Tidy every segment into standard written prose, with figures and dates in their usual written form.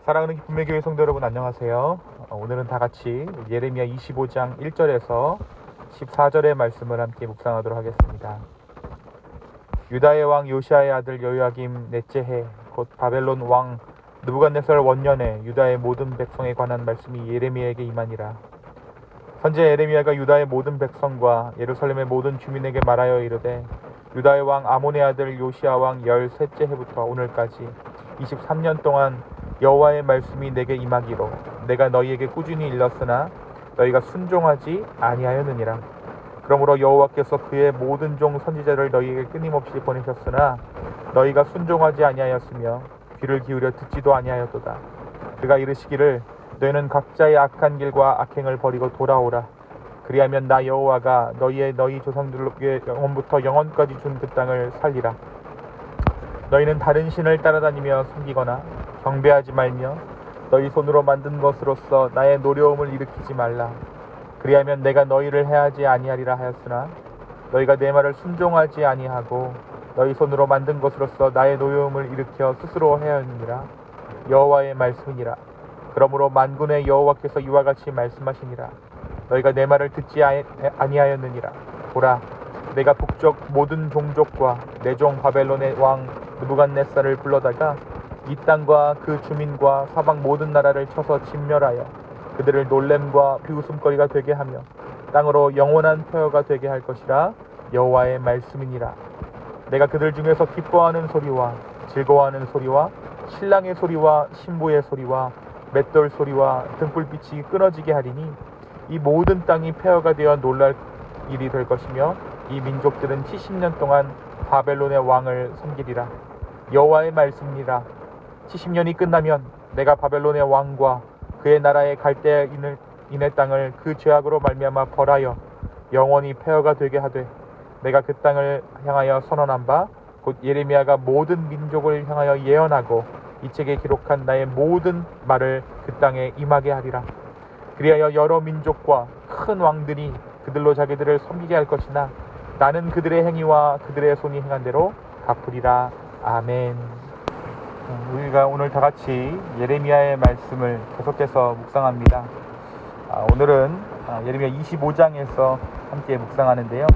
사랑하는 기쁨의 교회 성도 여러분, 안녕하세요. 오늘은 다 같이 예레미야 25장 1절에서 14절의 말씀을 함께 묵상하도록 하겠습니다. 유다의 왕 요시아의 아들 여호야김 넷째 해 곧 바벨론 왕 느부갓네살 원년에 유다의 모든 백성에 관한 말씀이 예레미야에게 임하니라. 선지 예레미야가 유다의 모든 백성과 예루살렘의 모든 주민에게 말하여 이르되, 유다의 왕 아몬의 아들 요시아 왕 13째 해부터 오늘까지 23년 동안 여호와의 말씀이 내게 임하기로 내가 너희에게 꾸준히 일렀으나 너희가 순종하지 아니하였느니라. 그러므로 여호와께서 그의 모든 종 선지자를 너희에게 끊임없이 보내셨으나 너희가 순종하지 아니하였으며 귀를 기울여 듣지도 아니하였도다. 그가 이르시기를, 너희는 각자의 악한 길과 악행을 버리고 돌아오라. 그리하면 나 여호와가 너희 조상들에게 영원부터 영원까지 준 그 땅을 살리라. 너희는 다른 신을 따라다니며 섬기거나 경배하지 말며 너희 손으로 만든 것으로서 나의 노려움을 일으키지 말라. 그리하면 내가 너희를 해하지 아니하리라 하였으나 너희가 내 말을 순종하지 아니하고 너희 손으로 만든 것으로서 나의 노여움을 일으켜 스스로 해하느니라. 여호와의 말씀이니라. 그러므로 만군의 여호와께서 이와 같이 말씀하시니라. 너희가 내 말을 듣지 아니하였느니라. 보라, 내가 북쪽 모든 종족과 내 종 바벨론의 왕 느부갓네살을 불러다가 이 땅과 그 주민과 사방 모든 나라를 쳐서 진멸하여 그들을 놀램과 비웃음거리가 되게 하며 땅으로 영원한 표어가 되게 할 것이라. 여호와의 말씀이니라. 내가 그들 중에서 기뻐하는 소리와 즐거워하는 소리와 신랑의 소리와 신부의 소리와 맷돌 소리와 등불빛이 끊어지게 하리니 이 모든 땅이 폐허가 되어 놀랄 일이 될 것이며 이 민족들은 70년 동안 바벨론의 왕을 섬기리라. 여호와의 말씀이니라. 70년이 끝나면 내가 바벨론의 왕과 그의 나라의 갈대인의 땅을 그 죄악으로 말미암아 벌하여 영원히 폐허가 되게 하되, 내가 그 땅을 향하여 선언한 바 곧 예레미야가 모든 민족을 향하여 예언하고 이 책에 기록한 나의 모든 말을 그 땅에 임하게 하리라. 그리하여 여러 민족과 큰 왕들이 그들로 자기들을 섬기게 할 것이나 나는 그들의 행위와 그들의 손이 행한 대로 갚으리라. 아멘. 우리가 오늘 다 같이 예레미야의 말씀을 계속해서 묵상합니다. 오늘은 예레미야 25장에서 함께 묵상하는데요.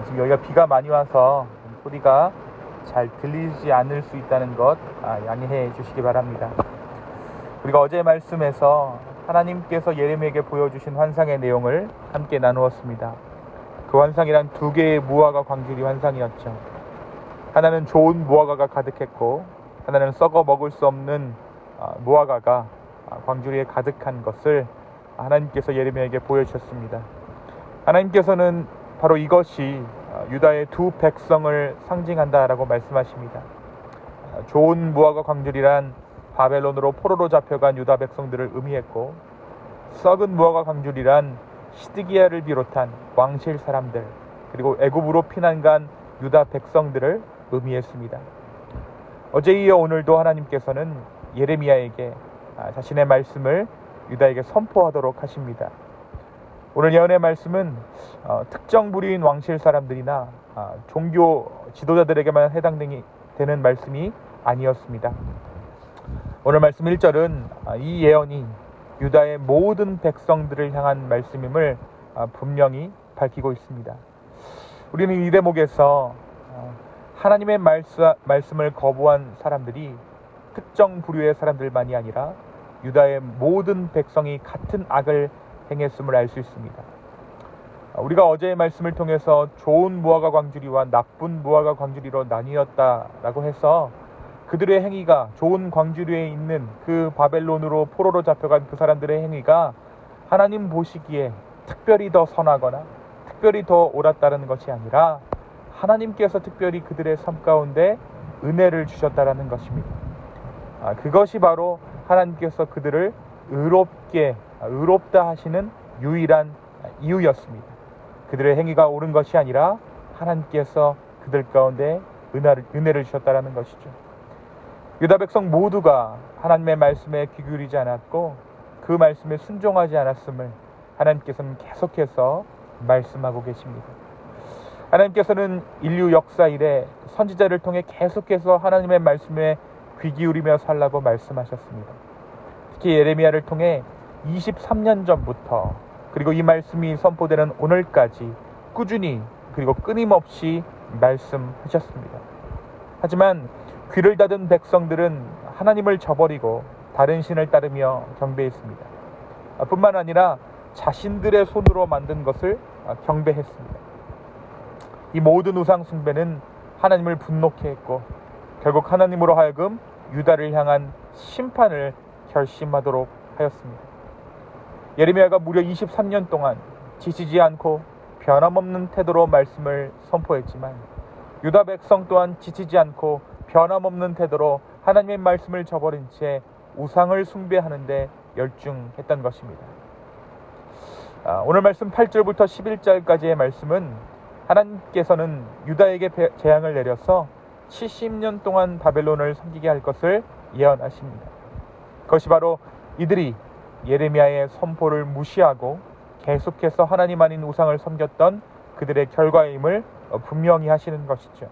지금 여기가 비가 많이 와서 소리가 잘 들리지 않을 수 있다는 것 양해해 주시기 바랍니다. 우리가 어제 말씀에서 하나님께서 예레미야에게 보여주신 환상의 내용을 함께 나누었습니다. 그 환상이란 두 개의 무화과 광주리 환상이었죠. 하나는 좋은 무화과가 가득했고 하나는 썩어 먹을 수 없는 무화과가 광주리에 가득한 것을 하나님께서 예레미야에게 보여주셨습니다. 하나님께서는 바로 이것이 유다의 두 백성을 상징한다라고 말씀하십니다. 좋은 무화과 광주리란 바벨론으로 포로로 잡혀간 유다 백성들을 의미했고, 썩은 무화과 광주리란 시드기야를 비롯한 왕실 사람들 그리고 애굽으로 피난간 유다 백성들을 의미했습니다. 어제 이어 오늘도 하나님께서는 예레미야에게 자신의 말씀을 유다에게 선포하도록 하십니다. 오늘 예언의 말씀은 특정 부류인 왕실 사람들이나 종교 지도자들에게만 해당되는 말씀이 아니었습니다. 오늘 말씀 1절은 이 예언이 유다의 모든 백성들을 향한 말씀임을 분명히 밝히고 있습니다. 우리는 이 대목에서 하나님의 말씀을 거부한 사람들이 특정 부류의 사람들만이 아니라 유다의 모든 백성이 같은 악을 행했음을 알 수 있습니다. 우리가 어제의 말씀을 통해서 좋은 무화과 광주리와 나쁜 무화과 광주리로 나뉘었다라고 해서 그들의 행위가 좋은 광주리에 있는 그 바벨론으로 포로로 잡혀간 그 사람들의 행위가 하나님 보시기에 특별히 더 선하거나 특별히 더 옳았다는 것이 아니라 하나님께서 특별히 그들의 삶 가운데 은혜를 주셨다라는 것입니다. 그것이 바로 하나님께서 그들을 의롭다 하시는 유일한 이유였습니다. 그들의 행위가 옳은 것이 아니라 하나님께서 그들 가운데 은혜를 주셨다라는 것이죠. 유다 백성 모두가 하나님의 말씀에 귀 기울이지 않았고 그 말씀에 순종하지 않았음을 하나님께서는 계속해서 말씀하고 계십니다. 하나님께서는 인류 역사 이래 선지자를 통해 계속해서 하나님의 말씀에 귀 기울이며 살라고 말씀하셨습니다. 특히 예레미야를 통해 23년 전부터 그리고 이 말씀이 선포되는 오늘까지 꾸준히 그리고 끊임없이 말씀하셨습니다. 하지만 귀를 닫은 백성들은 하나님을 저버리고 다른 신을 따르며 경배했습니다. 뿐만 아니라 자신들의 손으로 만든 것을 경배했습니다. 이 모든 우상 숭배는 하나님을 분노케 했고 결국 하나님으로 하여금 유다를 향한 심판을 결심하도록 하였습니다. 예레미야가 무려 23년 동안 지치지 않고 변함없는 태도로 말씀을 선포했지만 유다 백성 또한 지치지 않고 변함없는 태도로 하나님의 말씀을 저버린 채 우상을 숭배하는 데 열중했던 것입니다. 오늘 말씀 8절부터 11절까지의 말씀은 하나님께서는 유다에게 재앙을 내려서 70년 동안 바벨론을 섬기게 할 것을 예언하십니다. 그것이 바로 이들이 예레미야의 선포를 무시하고 계속해서 하나님 아닌 우상을 섬겼던 그들의 결과임을 분명히 하시는 것이죠.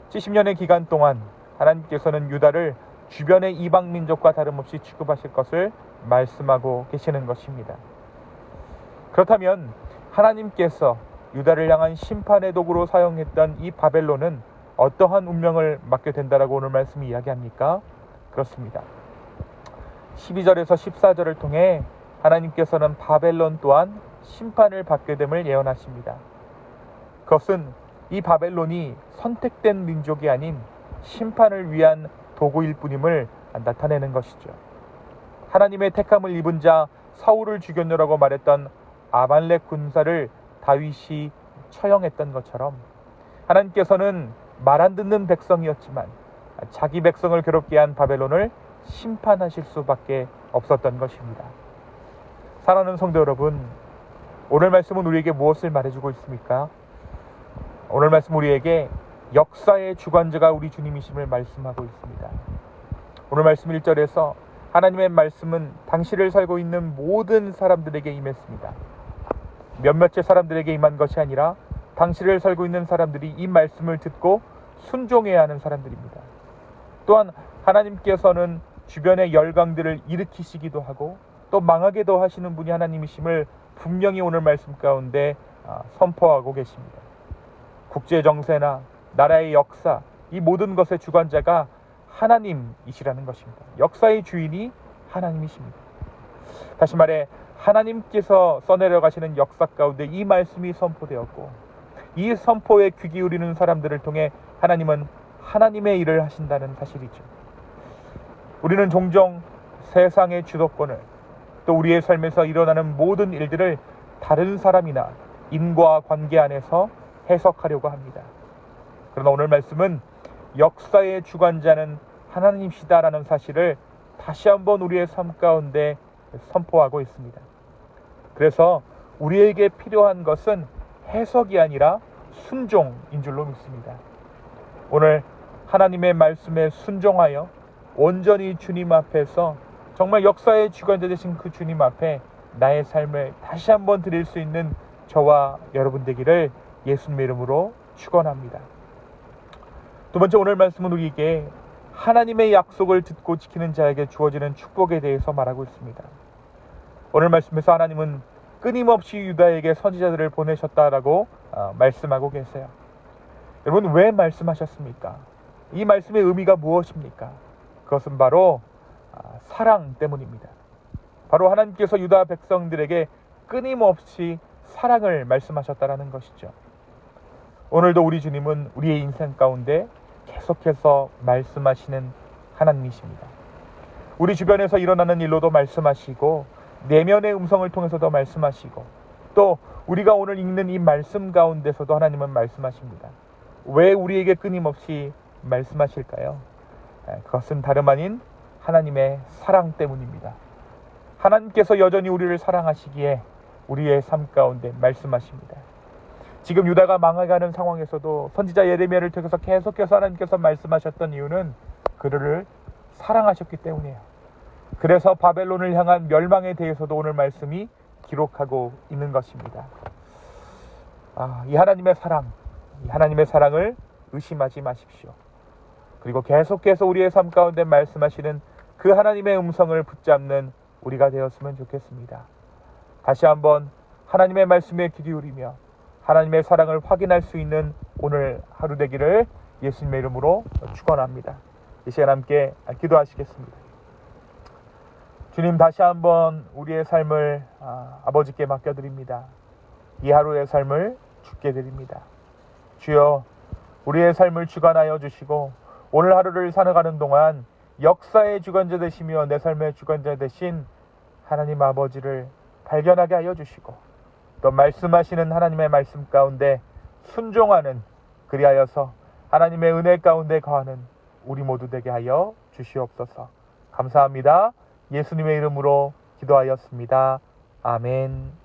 70년의 기간 동안 하나님께서는 유다를 주변의 이방 민족과 다름없이 취급하실 것을 말씀하고 계시는 것입니다. 그렇다면 하나님께서 유다를 향한 심판의 도구로 사용했던 이 바벨론은 어떠한 운명을 맞게 된다라고 오늘 말씀이 이야기합니까? 그렇습니다. 12절에서 14절을 통해 하나님께서는 바벨론 또한 심판을 받게 됨을 예언하십니다. 그것은 이 바벨론이 선택된 민족이 아닌 심판을 위한 도구일 뿐임을 나타내는 것이죠. 하나님의 택함을 입은 자 사울을 죽였노라고 말했던 아말렉 군사를 다윗이 처형했던 것처럼 하나님께서는 말 안 듣는 백성이었지만 자기 백성을 괴롭게 한 바벨론을 심판하실 수밖에 없었던 것입니다. 사랑하는 성도 여러분, 오늘 말씀은 우리에게 무엇을 말해주고 있습니까? 오늘 말씀 우리에게 역사의 주관자가 우리 주님이심을 말씀하고 있습니다. 오늘 말씀 1절에서 하나님의 말씀은 당시를 살고 있는 모든 사람들에게 임했습니다. 몇몇의 사람들에게 임한 것이 아니라 당시를 살고 있는 사람들이 이 말씀을 듣고 순종해야 하는 사람들입니다. 또한 하나님께서는 주변의 열강들을 일으키시기도 하고 또 망하게도 하시는 분이 하나님이심을 분명히 오늘 말씀 가운데 선포하고 계십니다. 국제 정세나 나라의 역사, 이 모든 것의 주관자가 하나님이시라는 것입니다. 역사의 주인이 하나님이십니다. 다시 말해 하나님께서 써내려 가시는 역사 가운데 이 말씀이 선포되었고 이 선포에 귀 기울이는 사람들을 통해 하나님은 하나님의 일을 하신다는 사실이죠. 우리는 종종 세상의 주도권을 또 우리의 삶에서 일어나는 모든 일들을 다른 사람이나 인과 관계 안에서 해석하려고 합니다. 그러나 오늘 말씀은 역사의 주관자는 하나님이시다라는 사실을 다시 한번 우리의 삶 가운데 선포하고 있습니다. 그래서 우리에게 필요한 것은 해석이 아니라 순종인 줄로 믿습니다. 오늘 하나님의 말씀에 순종하여 온전히 주님 앞에서 정말 역사의 주관자 되신 그 주님 앞에 나의 삶을 다시 한번 드릴 수 있는 저와 여러분 되기를 예수님의 이름으로 축원합니다. 두 번째, 오늘 말씀은 우리에게 하나님의 약속을 듣고 지키는 자에게 주어지는 축복에 대해서 말하고 있습니다. 오늘 말씀에서 하나님은 끊임없이 유다에게 선지자들을 보내셨다라고 말씀하고 계세요. 여러분, 왜 말씀하셨습니까? 이 말씀의 의미가 무엇입니까? 그것은 바로 사랑 때문입니다. 바로 하나님께서 유다 백성들에게 끊임없이 사랑을 말씀하셨다라는 것이죠. 오늘도 우리 주님은 우리의 인생 가운데 계속해서 말씀하시는 하나님이십니다. 우리 주변에서 일어나는 일로도 말씀하시고 내면의 음성을 통해서도 말씀하시고 또 우리가 오늘 읽는 이 말씀 가운데서도 하나님은 말씀하십니다. 왜 우리에게 끊임없이 말씀하실까요? 그것은 다름 아닌 하나님의 사랑 때문입니다. 하나님께서 여전히 우리를 사랑하시기에 우리의 삶 가운데 말씀하십니다. 지금 유다가 망해가는 상황에서도 선지자 예레미야를 통해서 계속해서 하나님께서 말씀하셨던 이유는 그들을 사랑하셨기 때문이에요. 그래서 바벨론을 향한 멸망에 대해서도 오늘 말씀이 기록하고 있는 것입니다. 이 하나님의 사랑, 이 하나님의 사랑을 의심하지 마십시오. 그리고 계속해서 우리의 삶 가운데 말씀하시는 그 하나님의 음성을 붙잡는 우리가 되었으면 좋겠습니다. 다시 한번 하나님의 말씀에 귀 기울이며 하나님의 사랑을 확인할 수 있는 오늘 하루 되기를 예수님의 이름으로 축원합니다. 이 시간 함께 기도하시겠습니다. 주님, 다시 한번 우리의 삶을 아버지께 맡겨드립니다. 이 하루의 삶을 주께 드립니다. 주여, 우리의 삶을 주관하여 주시고 오늘 하루를 살아가는 동안 역사의 주관자 되시며 내 삶의 주관자 되신 하나님 아버지를 발견하게 하여 주시고 또 말씀하시는 하나님의 말씀 가운데 순종하는, 그리하여서 하나님의 은혜 가운데 거하는 우리 모두 되게 하여 주시옵소서. 감사합니다. 예수님의 이름으로 기도하였습니다. 아멘.